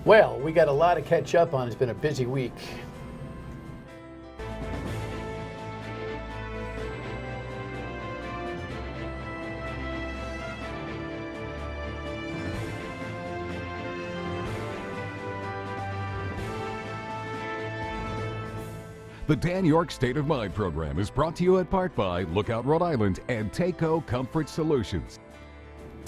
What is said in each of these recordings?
Well, we got a lot to catch up on. It's been a busy week. The Dan York State of Mind program is brought to you in part by Lookout Rhode Island and Takeo Comfort Solutions.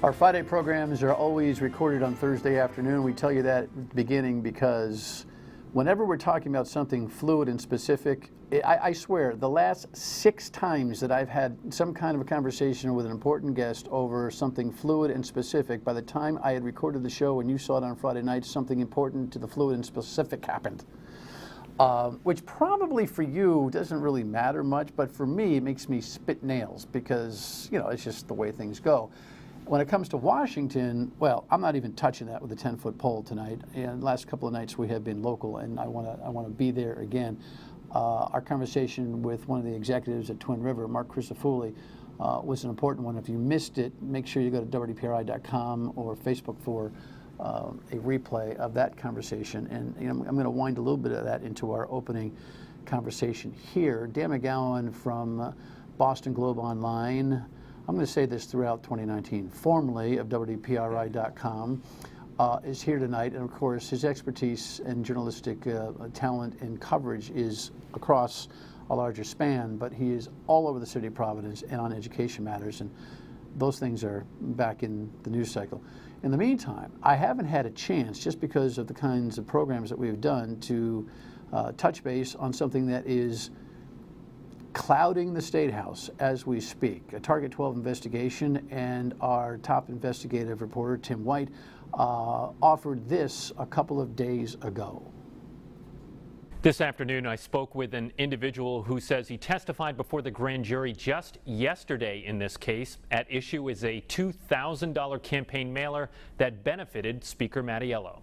Our Friday programs are always recorded on Thursday afternoon. We tell you that at the beginning because whenever we're talking about something fluid and specific, I swear, the last 6 times that I've had some kind of a conversation with an important guest over something fluid and specific, by the time I had recorded the show and you saw it on Friday night, something important to the fluid and specific happened. Which probably for you doesn't really matter much, but for me it makes me spit nails because, you know, it's just the way things go. When it comes to Washington, well, I'm not even touching that with a 10-foot pole tonight. And the last couple of nights we have been local, and I want to be there again. Our conversation with one of the executives at Twin River, Mark Crisafulli, was an important one. If you missed it, make sure you go to WPRI.com or Facebook for a replay of that conversation. And you know, I'm going to wind a little bit of that into our opening conversation here. Dan McGowan from Boston Globe Online, I'm going to say this throughout 2019, formerly of WPRI.com, is here tonight. And of course, his expertise and journalistic talent and coverage is across a larger span, but he is all over the city of Providence and on education matters. And those things are back in the news cycle. In the meantime, I haven't had a chance, just because of the kinds of programs that we've done, to touch base on something that is clouding the State House as we speak. A Target 12 investigation, and our top investigative reporter, Tim White, offered this a couple of days ago. This afternoon, I spoke with an individual who says he testified before the grand jury just yesterday in this case. At issue is a $2,000 campaign mailer that benefited Speaker Mattiello.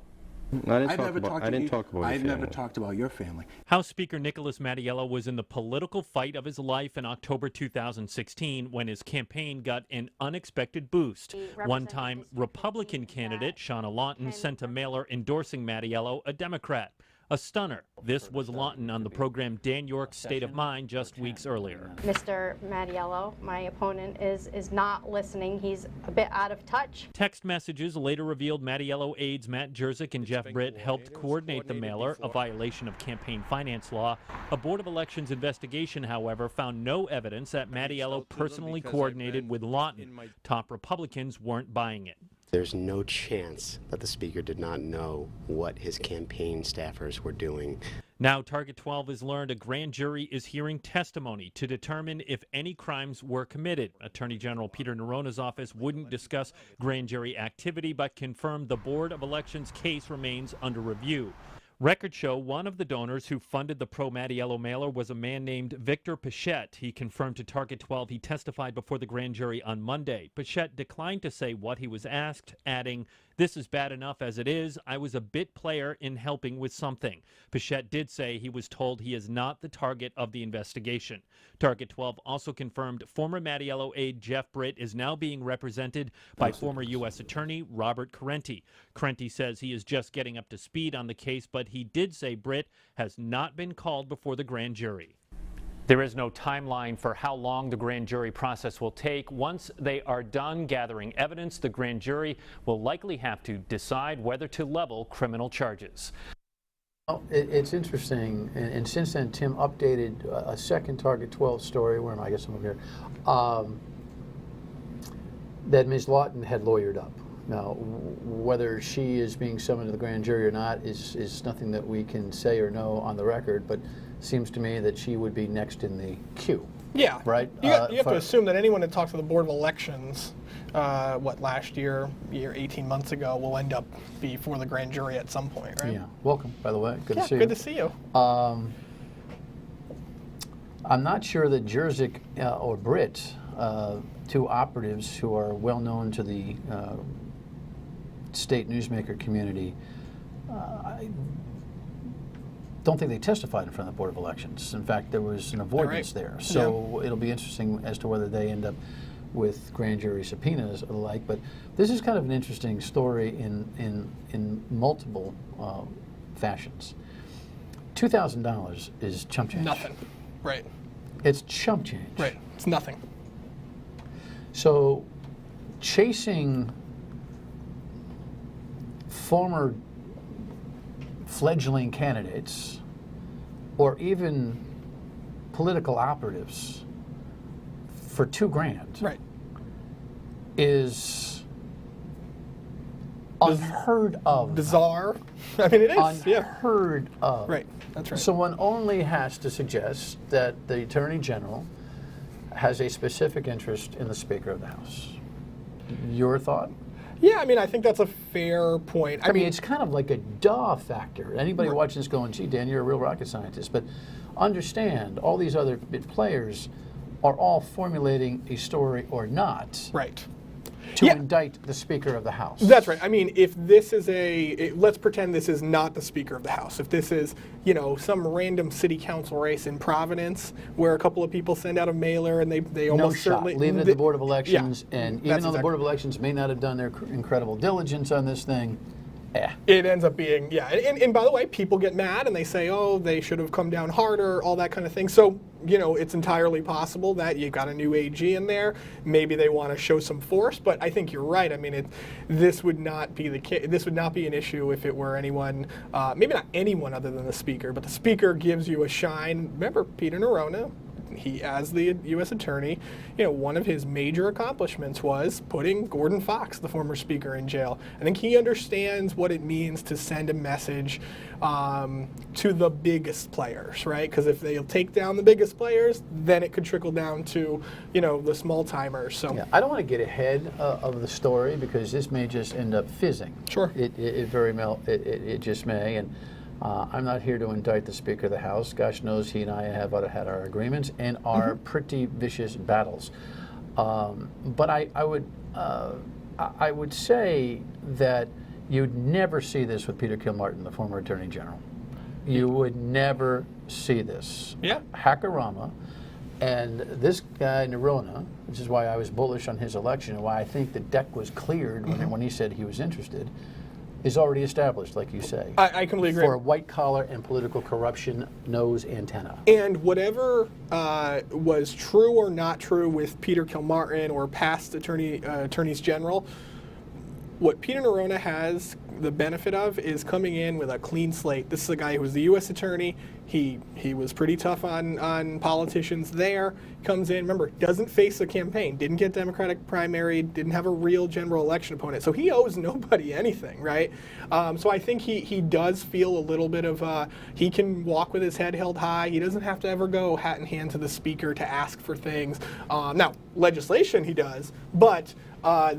I've never talked about your family. House Speaker Nicholas Mattiello was in the political fight of his life in October 2016 when his campaign got an unexpected boost. One-time Republican candidate Shauna Lawton sent a mailer endorsing Mattiello, a Democrat. A stunner. This was Lawton on the program Dan York's State of Mind just weeks earlier. Mr. Mattiello, my opponent, is not listening. He's a bit out of touch. Text messages later revealed Mattiello aides Matt Jerzyk and Jeff Britt helped coordinate the mailer, a violation of campaign finance law. A Board of Elections investigation, however, found no evidence that Mattiello personally coordinated with Lawton. Top Republicans weren't buying it. There's no chance that the Speaker did not know what his campaign staffers were doing. Now, Target 12 has learned a grand jury is hearing testimony to determine if any crimes were committed. Attorney General Peter Nerona's office wouldn't discuss grand jury activity, but confirmed the Board of Elections case remains under review. Records show one of the donors who funded the pro-Mattiello mailer was a man named Victor Pichette. He confirmed to Target 12 he testified before the grand jury on Monday. Pichette declined to say what he was asked, adding, "This is bad enough as it is. I was a bit player in helping with something." Pichette did say he was told he is not the target of the investigation. Target 12 also confirmed former Mattiello aide Jeff Britt is now being represented by former U.S. Attorney Robert Correnti. Correnti says he is just getting up to speed on the case, but he did say Britt has not been called before the grand jury. There is no timeline for how long the grand jury process will take. Once they are done gathering evidence, the grand jury will likely have to decide whether to level criminal charges. Well, it's interesting, and since then Tim updated a second Target 12 story, where am I? I guess I'm over here, that Ms. Lawton had lawyered up. Now, whether she is being summoned to the grand jury or not is nothing that we can say or know on the record, but seems to me that she would be next in the queue. Yeah. Right? You have to assume that anyone that talks to the Board of Elections, last year, 18 months ago, will end up before the grand jury at some point, right? Yeah. Welcome, by the way. Good to see you. Good to see you. I'm not sure that Jerzyk or Britt, two operatives who are well known to the state newsmaker community, I don't think they testified in front of the Board of Elections. In fact, there was an avoidance there. So it'll be interesting as to whether they end up with grand jury subpoenas or the like, but this is kind of an interesting story in multiple fashions. $2,000 is chump change. Nothing. Right. It's chump change. Right. It's nothing. So chasing former fledgling candidates or even political operatives for $2,000 right. is unheard of. Bizarre. I mean, it is. Unheard of. Right. That's right. So one only has to suggest that the Attorney General has a specific interest in the Speaker of the House. Your thought? Yeah, I mean, I think that's a fair point. I mean, it's kind of like a duh factor. Anybody watching this going, gee, Dan, you're a real rocket scientist. But understand, all these other big players are all formulating a story or not. Right. To indict the Speaker of the House. That's right. I mean, if this is let's pretend this is not the Speaker of the House. If this is, some random city council race in Providence where a couple of people send out a mailer and they almost certainly leave it at the Board of Elections, and even though the exactly. Board of Elections may not have done their incredible diligence on this thing, it ends up being, and by the way, people get mad and they say, oh, they should have come down harder, all that kind of thing. So, it's entirely possible that you've got a new AG in there. Maybe they want to show some force, but I think you're right. I mean, this would not be the case. This would not be an issue if it were anyone, maybe not anyone other than the Speaker, but the Speaker gives you a shine. Remember, Peter Nerona, he, as the U.S. Attorney, one of his major accomplishments was putting Gordon Fox, the former Speaker, in jail. I think he understands what it means to send a message to the biggest players, right? Because if they'll take down the biggest players, then it could trickle down to, the small timers. So I don't want to get ahead of the story because this may just end up fizzing. Sure. It just may, and I'm not here to indict the Speaker of the House. Gosh knows he and I have had our agreements and our pretty vicious battles. But I would say that you'd never see this with Peter Kilmartin, the former Attorney General. You would never see this. Yeah. Hackarama. And this guy, Nerona, which is why I was bullish on his election and why I think the deck was cleared when he said he was interested, is already established, like you say. I completely agree. For a white-collar and political corruption nose antenna. And whatever was true or not true with Peter Kilmartin or past attorneys general, what Peter Nerona has the benefit of is coming in with a clean slate. This is a guy who was the U.S. Attorney. He was pretty tough on politicians there. Comes in, remember, doesn't face a campaign, didn't get Democratic primary, didn't have a real general election opponent. So he owes nobody anything, right? So I think he does feel a little bit of, he can walk with his head held high. He doesn't have to ever go hat in hand to the Speaker to ask for things. Now, legislation he does, but I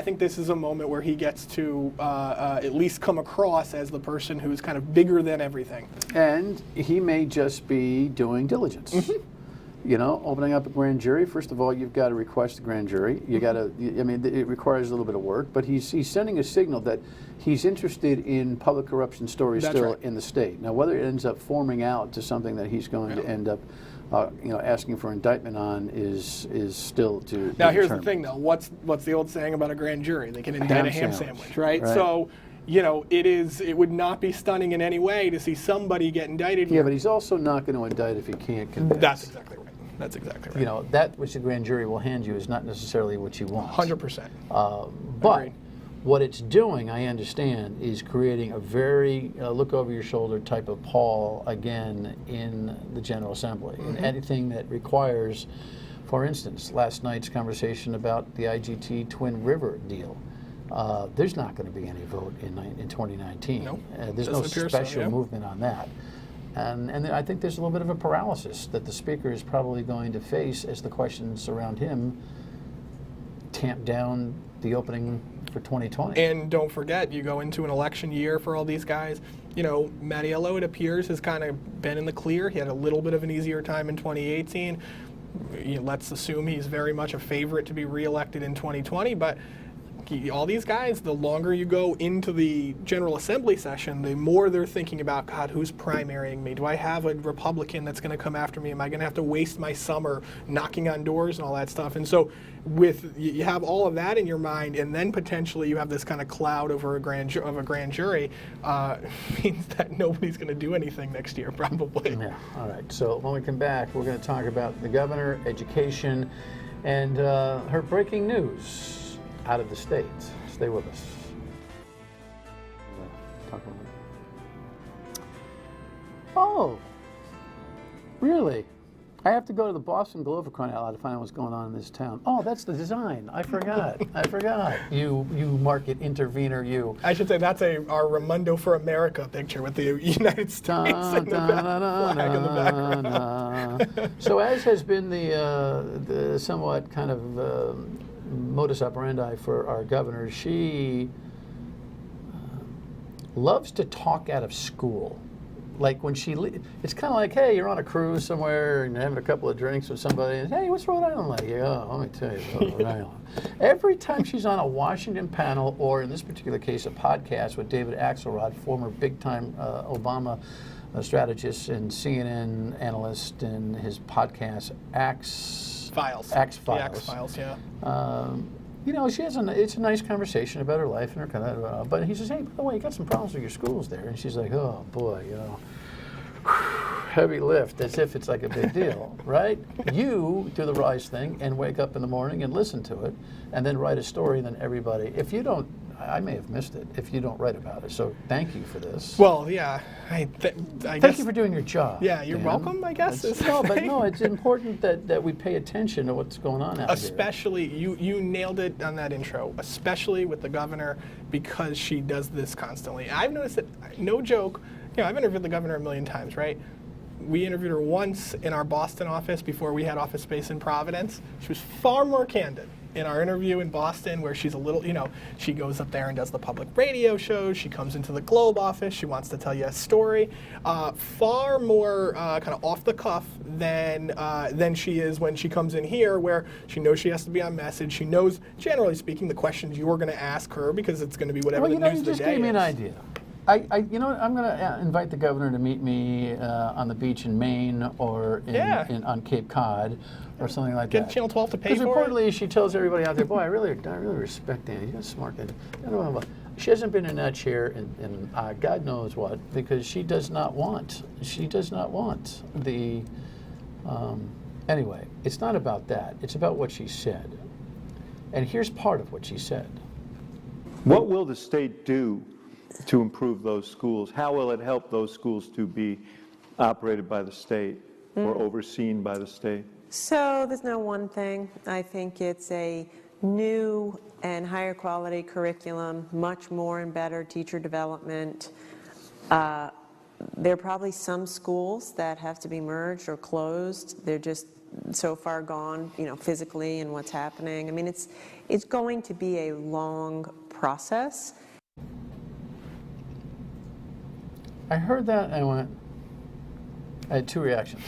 think this is a moment where he gets to at least come across as the person who's kind of bigger than everything. And he may just be doing diligence. Opening up a grand jury, first of all, you've got to request a grand jury. You got to, it requires a little bit of work, but he's sending a signal that he's interested in public corruption stories in the state. Now, whether it ends up forming out to something that he's going to end up asking for indictment on is still to Now, here's the thing, though. What's the old saying about a grand jury? They can indict a ham sandwich, right? So, it would not be stunning in any way to see somebody get indicted here. Yeah, but he's also not going to indict if he can't convict. That's exactly right. That's exactly right. That which the grand jury will hand you is not necessarily what you want. 100%. But what it's doing, I understand, is creating a very look-over-your-shoulder type of pall again in the General Assembly. And anything that requires, for instance, last night's conversation about the IGT Twin River deal. There's not going to be any vote in 2019. Nope. There's no special movement on that. And I think there's a little bit of a paralysis that the Speaker is probably going to face as the questions around him tamp down the opening for 2020. And don't forget, you go into an election year for all these guys. Mattiello, it appears, has kind of been in the clear. He had a little bit of an easier time in 2018. Let's assume he's very much a favorite to be reelected in 2020, but all these guys, the longer you go into the General Assembly session, the more they're thinking about, God, who's primarying me? Do I have a Republican that's going to come after me? Am I going to have to waste my summer knocking on doors and all that stuff? And so you have all of that in your mind, and then potentially you have this kind of cloud over a grand jury, means that nobody's going to do anything next year, probably. Yeah. All right. So when we come back, we're going to talk about the governor, education, and her breaking news out of the state. Stay with us. Talk about it. Oh, really? I have to go to the Boston Globe for crying out loud to find out what's going on in this town. Oh, that's the design. I forgot. I forgot. You market intervener, you. I should say that's our Raimundo for America picture with the United States and the flag in the background. So as has been the somewhat kind of modus operandi for our governor, she loves to talk out of school. Like when it's kind of like, hey, you're on a cruise somewhere and you're having a couple of drinks with somebody, and hey, what's Rhode Island like? Yeah, let me tell you, Rhode Island. Every time she's on a Washington panel, or in this particular case, a podcast with David Axelrod, former big-time Obama strategist and CNN analyst, and his podcast, Axe Files. The Axe Files, yeah. You know, it's a nice conversation about her life and her kind of, but he says, hey, by the way, you got some problems with your schools there. And she's like, oh boy, you know, heavy lift, as if it's like a big deal, right? You do the Rise thing and wake up in the morning and listen to it and then write a story, and then everybody, if you don't, I may have missed it if you don't write about it. So thank you for this. Well, yeah, I guess. Thank you for doing your job. Yeah, you're welcome, I guess. No, it's important that we pay attention to what's going on out especially, here. You nailed it on that intro, especially with the governor, because she does this constantly. I've noticed that, no joke, you know, I've interviewed the governor a million times, right? We interviewed her once in our Boston office before we had office space in Providence. She was far more candid in our interview in Boston, where she's a little, you know, she goes up there and does the public radio shows. She comes into the Globe office. She wants to tell you a story. Far more kind of off the cuff than she is when she comes in here, where she knows she has to be on message. She knows, generally speaking, the questions you're going to ask her, because it's going to be whatever the news of the day is. You just gave me an idea. You know, I'm going to invite the governor to meet me on the beach in Maine, or on Cape Cod, or something like that. Get Channel 12 to pay for it. Because reportedly, she tells everybody out there, boy, I really respect Danny. He's a smart guy. She hasn't been in that chair in God knows what, because she does not want the. Anyway, it's not about that. It's about what she said. And here's part of what she said. What will the state do to improve those schools? How will it help those schools to be operated by the state or overseen by the state? So there's no one thing. I think it's a new and higher quality curriculum, much more and better teacher development. There are probably some schools that have to be merged or closed. They're just so far gone, you know, physically and what's happening. I mean, it's going to be a long process. I heard that and I had two reactions.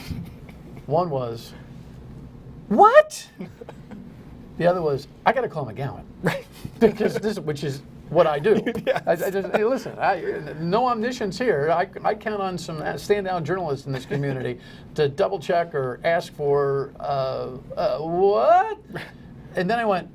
One was, what? The other was, I got to call McGowan. Right. Because which is what I do. Yes. I just, hey, listen, no omniscience here. I count on some standout journalists in this community to double check or ask for, what? And then I went,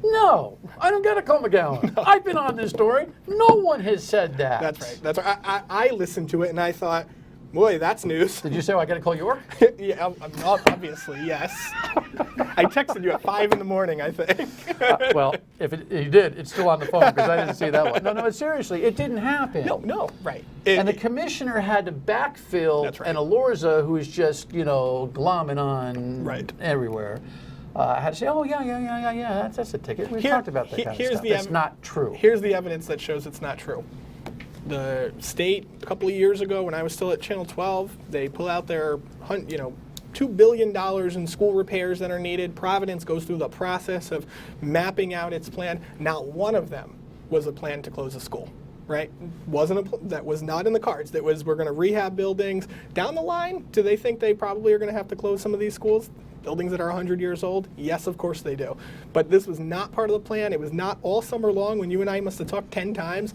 no, I don't got to call McGowan. No. I've been on this story. No one has said that. That's right. I listened to it and I thought, boy, that's news. Did you say, I got to call York? Yeah, obviously, yes. I texted you at 5 in the morning, I think. Well, if you did, it's still on the phone, because I didn't see that one. No, seriously, it didn't happen. No, right. And the commissioner had to backfill, that's right. And Alorza, who is just, glomming on everywhere, had to say, oh, yeah, that's a ticket. We talked about that kind of stuff. It's not true. Here's the evidence that shows it's not true. The state, a couple of years ago, when I was still at Channel 12, they pull out their, $2 billion in school repairs that are needed. Providence goes through the process of mapping out its plan. Not one of them was a plan to close a school, right? That was not in the cards. That was, we're going to rehab buildings. Down the line, do they think they probably are going to have to close some of these schools? buildings that are 100 years old? Yes, of course they do. But this was not part of the plan. It was not all summer long when you and I must have talked 10 times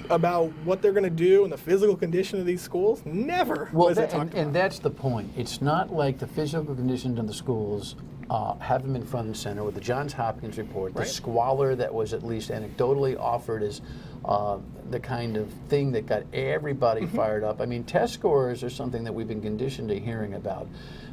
about what they're going to do and the physical condition of these schools. Never was it talked about. And that's the point. It's not like the physical conditions of the schools have them in front and center with the Johns Hopkins report, the squalor that was at least anecdotally offered as the kind of thing that got everybody fired up. I mean, test scores are something that we've been conditioned to hearing about.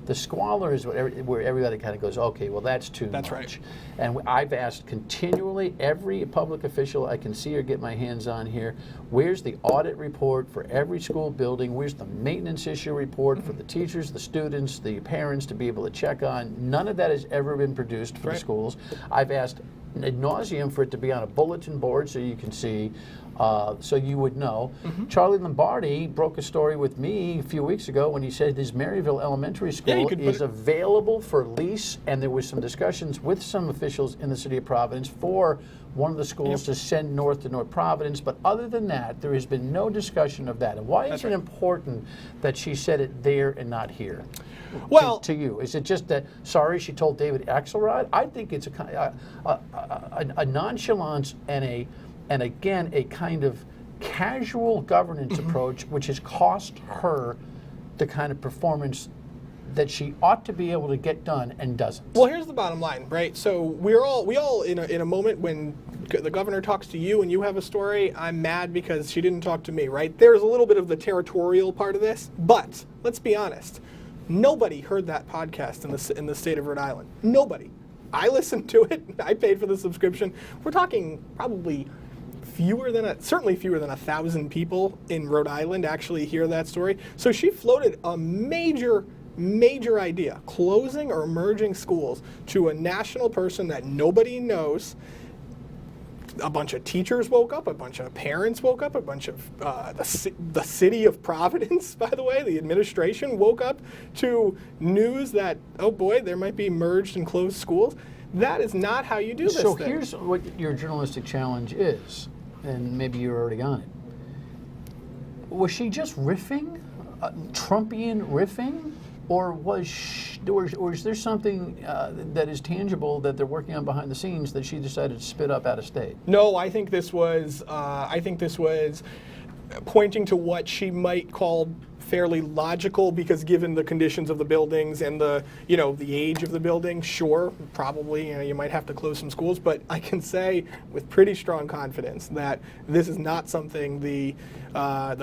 The squalor is where everybody kind of goes, okay, well, that's too much. That's right. And I've asked continually, every public official I can see or get my hands on here, where's the audit report for every school building? Where's the maintenance issue report for the teachers, the students, the parents to be able to check on? None of that has ever been produced for the schools. I've asked ad nauseum for it to be on a bulletin board so you can see, so you would know. Charlie Lombardi broke a story with me a few weeks ago when he said his Maryville Elementary School is available for lease, and there was some discussions with some officials in the city of Providence for one of the schools to send north to North Providence. But other than that, there has been no discussion of that. And why is it important that she said it there and not here? Well, to you, is it just that, sorry, she told David Axelrod? I think it's a nonchalance and again a kind of casual governance approach, which has cost her the kind of performance that she ought to be able to get done and doesn't. Well, here's the bottom line, right? So we all in a moment when the governor talks to you and you have a story, I'm mad because she didn't talk to me, right? There's a little bit of the territorial part of this, but let's be honest. Nobody heard that podcast in the state of Rhode Island. Nobody. I listened to it. I paid for the subscription. We're talking probably certainly fewer than 1,000 people in Rhode Island actually hear that story. So she floated a major idea, closing or merging schools, to a national person that nobody knows. A bunch of teachers woke up, a bunch of parents woke up, a bunch of the city of Providence, by the way, the administration woke up to news that, oh boy, there might be merged and closed schools. That is not how you do this So thing. here's what your journalistic challenge is, and maybe you're already on it. Was she just riffing, Trumpian riffing? Or or is there something that is tangible that they're working on behind the scenes that she decided to spit up out of state? No, I think this was pointing to what she might call fairly logical, because given the conditions of the buildings and the age of the building, sure, probably you might have to close some schools, but I can say with pretty strong confidence that this is not something the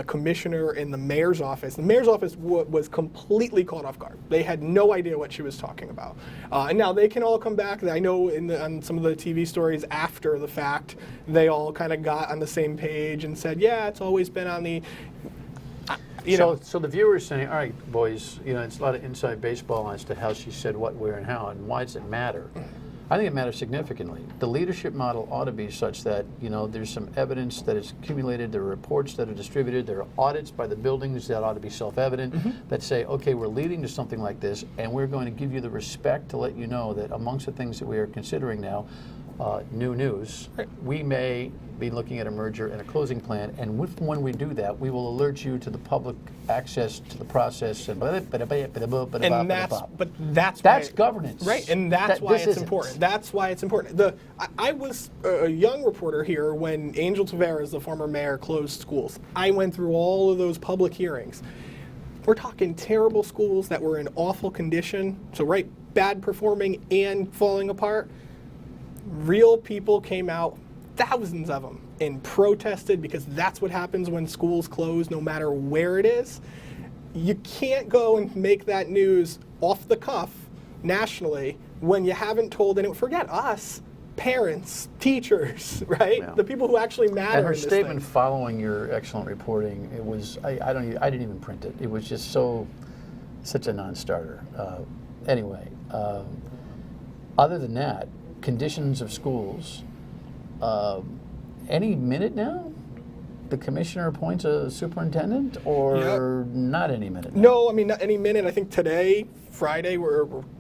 commissioner in the mayor's office was completely caught off guard. They had no idea what she was talking about. And now they can all come back. I know on some of the TV stories after the fact, they all kind of got on the same page and said, yeah, it's always been on the... So the viewer is saying, all right, boys, it's a lot of inside baseball as to how she said what, where, and how, and why does it matter? I think it matters significantly. The leadership model ought to be such that, there's some evidence that is accumulated, there are reports that are distributed, there are audits by the buildings that ought to be self-evident, that say, okay, we're leading to something like this, and we're going to give you the respect to let you know that amongst the things that we are considering now, new news, we may be looking at a merger and a closing plan, and when we do that, we will alert you to the public access to the process. And that's governance, right? And that's why it's important. That's why it's important. I was a young reporter here when Angel Tavares, the former mayor, closed schools. I went through all of those public hearings. We're talking terrible schools that were in awful condition, so bad performing and falling apart. Real people came out, thousands of them, and protested, because that's what happens when schools close, no matter where it is. You can't go and make that news off the cuff nationally when you haven't told anyone. Forget us, parents, teachers, right? Yeah. The people who actually matter. And her in this statement thing. Following your excellent reporting, it was I didn't even print it. It was just such a non-starter. Anyway, other than that, conditions of schools, any minute now, the commissioner appoints a superintendent, or not any minute? No, I mean, not any minute. I think today, Friday,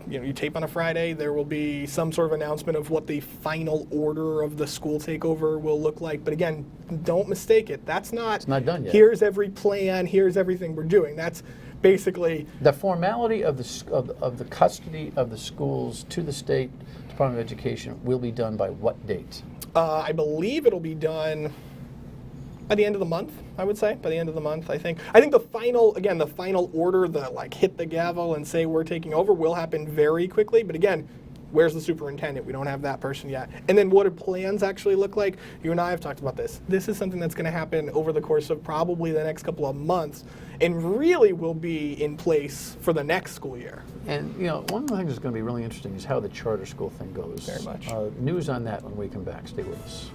you tape on a Friday, there will be some sort of announcement of what the final order of the school takeover will look like. But again, don't mistake it. It's not done yet. Here's every plan, here's everything we're doing. That's basically the formality of the custody of the schools to the state Department of Education will be done by what date? I believe it'll be done by the end of the month, I would say. By the end of the month, I think. I think the final order, hit the gavel and say we're taking over, will happen very quickly. But again, where's the superintendent? We don't have that person yet. And then what do plans actually look like? You and I have talked about this. This is something that's going to happen over the course of probably the next couple of months, and really will be in place for the next school year. And one of the things that's going to be really interesting is how the charter school thing goes. Very much. News on that when we come back. Stay with us.